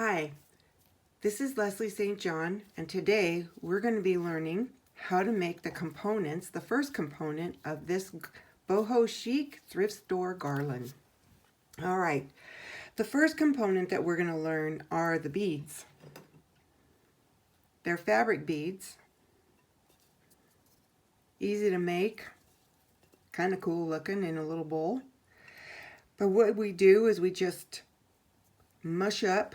Hi, this is Lesli St. and today we're going to be learning how to make the components, the first component of this Boho-Chic thrift store garland. All right, the first component that we're going to learn are the beads. They're fabric beads, easy to make, kind of cool looking in a little bowl. But what we do is we just mush up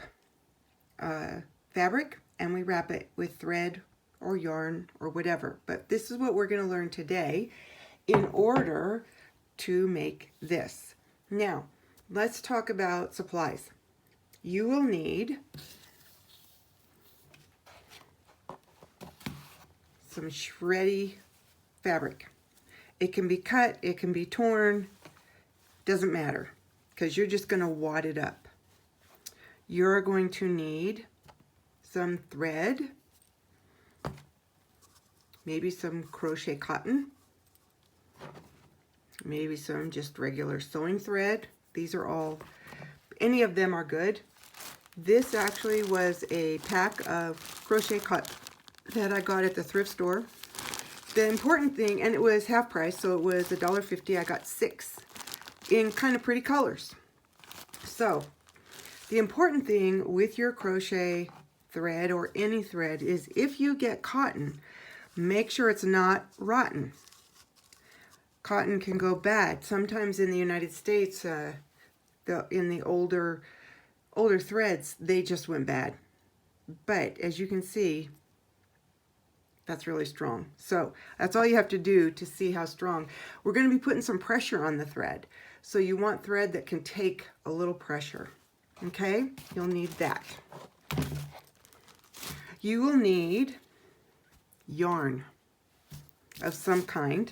fabric and we wrap it with thread or yarn or whatever. But this is what we're going to learn today in order to make this. Now, let's talk about supplies. You will need some shreddy fabric. It can be cut, it can be torn, doesn't matter, because you're just going to wad it up. You're going to need some thread, maybe some crochet cotton, maybe some just regular sewing thread. These are all, any of them are good. This actually was a pack of crochet cotton that I got at the thrift store. The important thing, and it was half price, so it was $1.50. I got 6 in kind of pretty colors. So the important thing with your crochet thread or any thread is if you get cotton, make sure it's not rotten. Cotton can go bad. Sometimes in the United States, in the older threads, they just went bad. But as you can see, that's really strong. So that's all you have to do to see how strong. We're going to be putting some pressure on the thread. So you want thread that can take a little pressure. Okay, you'll need that. You will need yarn of some kind.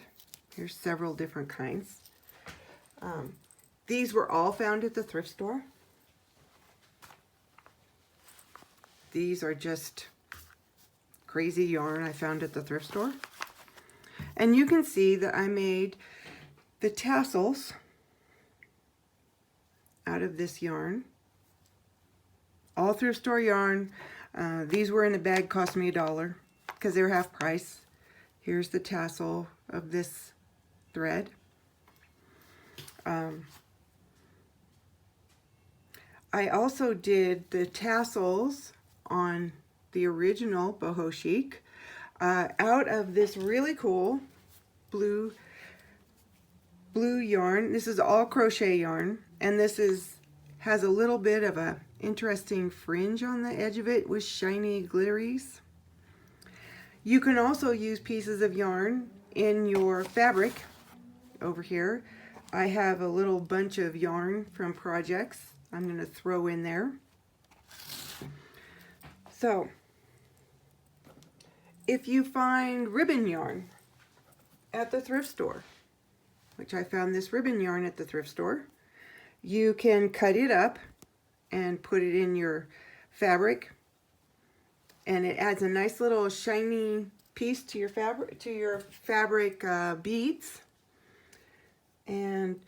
Here's several different kinds. These were all found at the thrift store. These are just crazy yarn I found at the thrift store. And you can see that I made the tassels out of this yarn. All thrift store yarn. These were in a bag, cost me $1 because they were half price. Here's the tassel of this thread. I also did the tassels on the original Boho-Chic out of this really cool blue yarn. This is all crochet yarn, and this has a little bit of a interesting fringe on the edge of it with shiny glitteries. You can also use pieces of yarn in your fabric. Over here I have a little bunch of yarn from projects I'm going to throw in there. So if you find ribbon yarn at the thrift store, which I found this ribbon yarn at the thrift store, you can cut it up and put it in your fabric, and it adds a nice little shiny piece to your fabric beads. And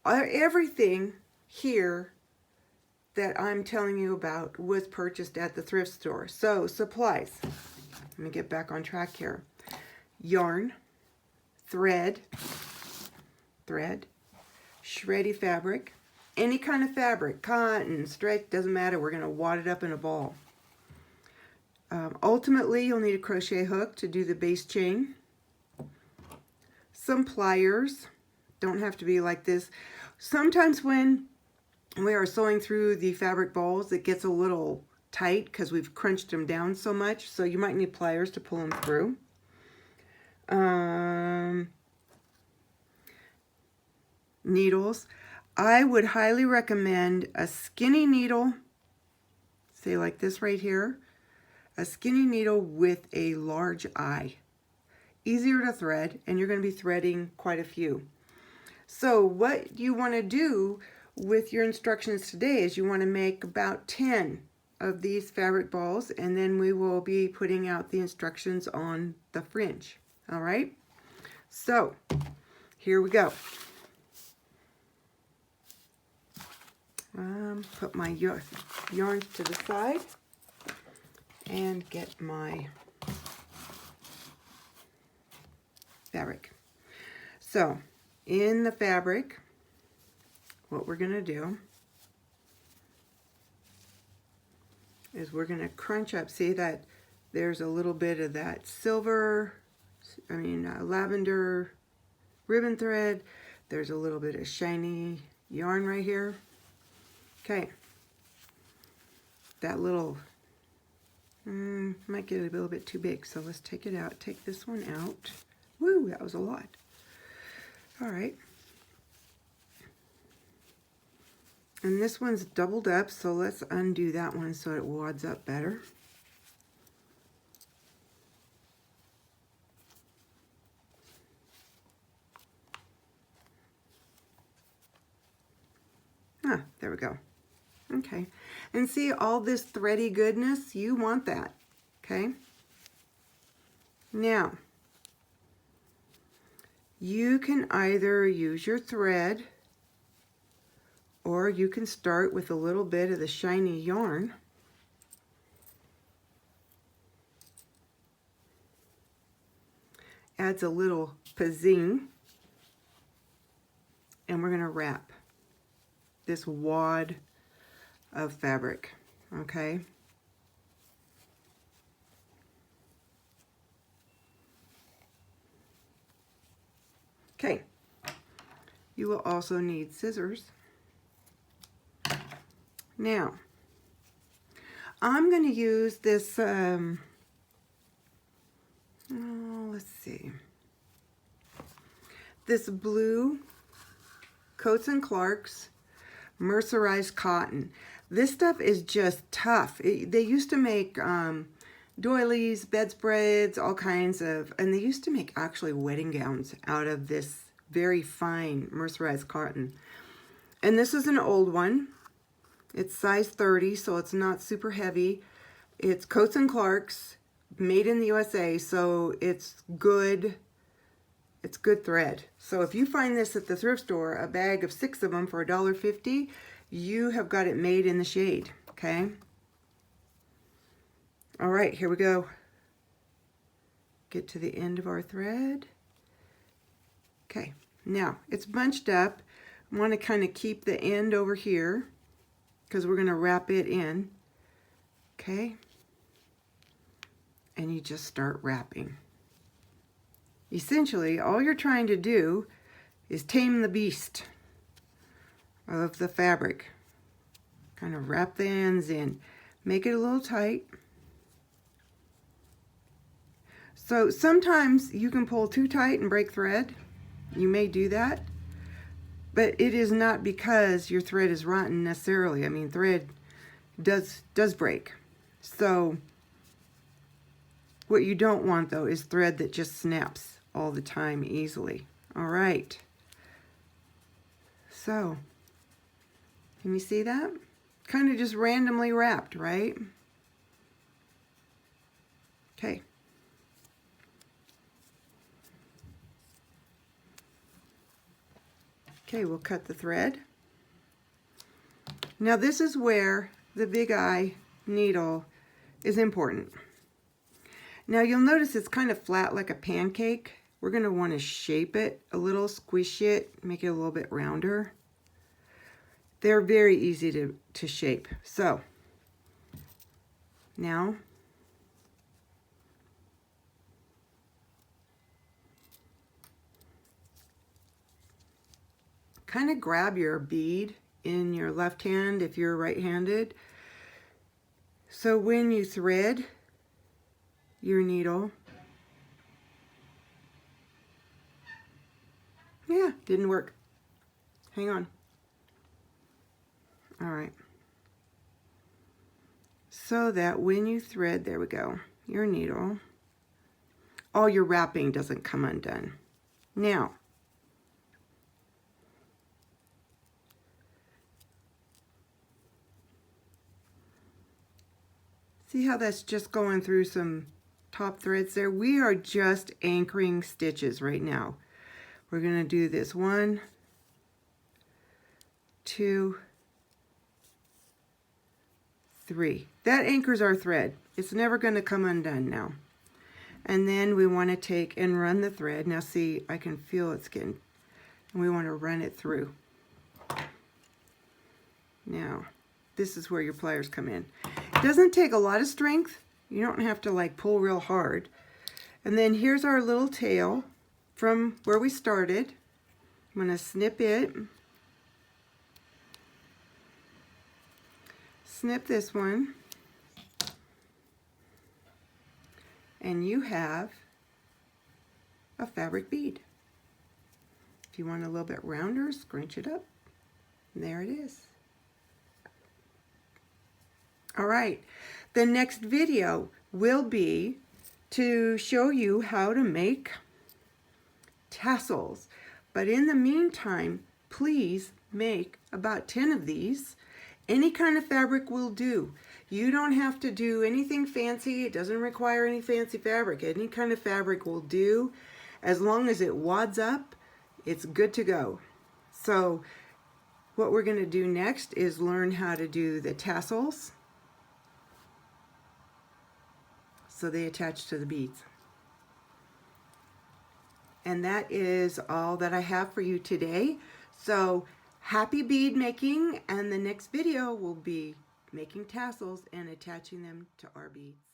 everything here that I'm telling you about was purchased at the thrift store. So supplies, let me get back on track here. Yarn, thread, shreddy fabric, any kind of fabric, cotton, stretch, doesn't matter. We're going to wad it up in a ball. Ultimately, you'll need a crochet hook to do the base chain. Some pliers, don't have to be like this. Sometimes when we are sewing through the fabric balls, it gets a little tight because we've crunched them down so much. So you might need pliers to pull them through. Needles. I would highly recommend a skinny needle, say like this right here, a skinny needle with a large eye. Easier to thread, and you're going to be threading quite a few. So what you want to do with your instructions today is you want to make about 10 of these fabric balls, and then we will be putting out the instructions on the fringe. All right? So here we go. put my yarns to the side and get my fabric. So in the fabric, what we're going to do is we're going to crunch up. See that there's a little bit of that silver, lavender ribbon thread. There's a little bit of shiny yarn right here. Okay, that little might get a little bit too big, so let's take it out. Take this one out. Woo, that was a lot. All right. And this one's doubled up, so let's undo that one so it wads up better. Ah, there we go. Okay, and see all this thready goodness? You want that, okay? Now, you can either use your thread or you can start with a little bit of the shiny yarn. Adds a little pizzing, and we're gonna wrap this wad of fabric, okay? Okay, you will also need scissors. Now, I'm going to use this, let's see, this blue Coats & Clark's mercerized cotton. This stuff is just tough. They used to make doilies, bedspreads, all kinds of, and they used to make actually wedding gowns out of this very fine mercerized cotton. And this is an old one. It's size 30, so it's not super heavy. It's Coats & Clark's, made in the USA, so it's good. It's good thread. So if you find this at the thrift store, a bag of 6 of them for $1.50, you have got it made in the shade, okay? All right, here we go. Get to the end of our thread. Okay, now it's bunched up. I want to kind of keep the end over here because we're going to wrap it in, okay? And you just start wrapping. Essentially, all you're trying to do is tame the beast of the fabric. Kind of wrap the ends in. Make it a little tight. So sometimes you can pull too tight and break thread. You may do that. But it is not because your thread is rotten necessarily. I mean, thread does break. So what you don't want though is thread that just snaps all the time easily. All right. So, can you see that? Kind of just randomly wrapped, right? Okay. Okay, we'll cut the thread. Now this is where the big eye needle is important. Now you'll notice it's kind of flat like a pancake. We're going to want to shape it a little, squish it, make it a little bit rounder. They're very easy to shape. So now kind of grab your bead in your left hand if you're right-handed. So when you thread your needle, yeah, didn't work. Hang on. All right. So that when you thread, there we go, your needle, all your wrapping doesn't come undone. Now, see how that's just going through some top threads there? We are just anchoring stitches right now. We're going to do this 1, 2, 3. That anchors our thread. It's never going to come undone now. And then we want to take and run the thread. Now see, I can feel it's getting, and we want to run it through. Now, this is where your pliers come in. It doesn't take a lot of strength. You don't have to like pull real hard. And then here's our little tail from where we started. I'm going to snip it. Snip this one. And you have a fabric bead. If you want a little bit rounder, scrunch it up. And there it is. All right, the next video will be to show you how to make tassels. But in the meantime, please make about 10 of these. Any kind of fabric will do. You don't have to do anything fancy. It doesn't require any fancy fabric. Any kind of fabric will do. As long as it wads up, it's good to go. So what we're going to do next is learn how to do the tassels, so they attach to the beads. And that is all that I have for you today. So happy bead making, and the next video will be making tassels and attaching them to our beads.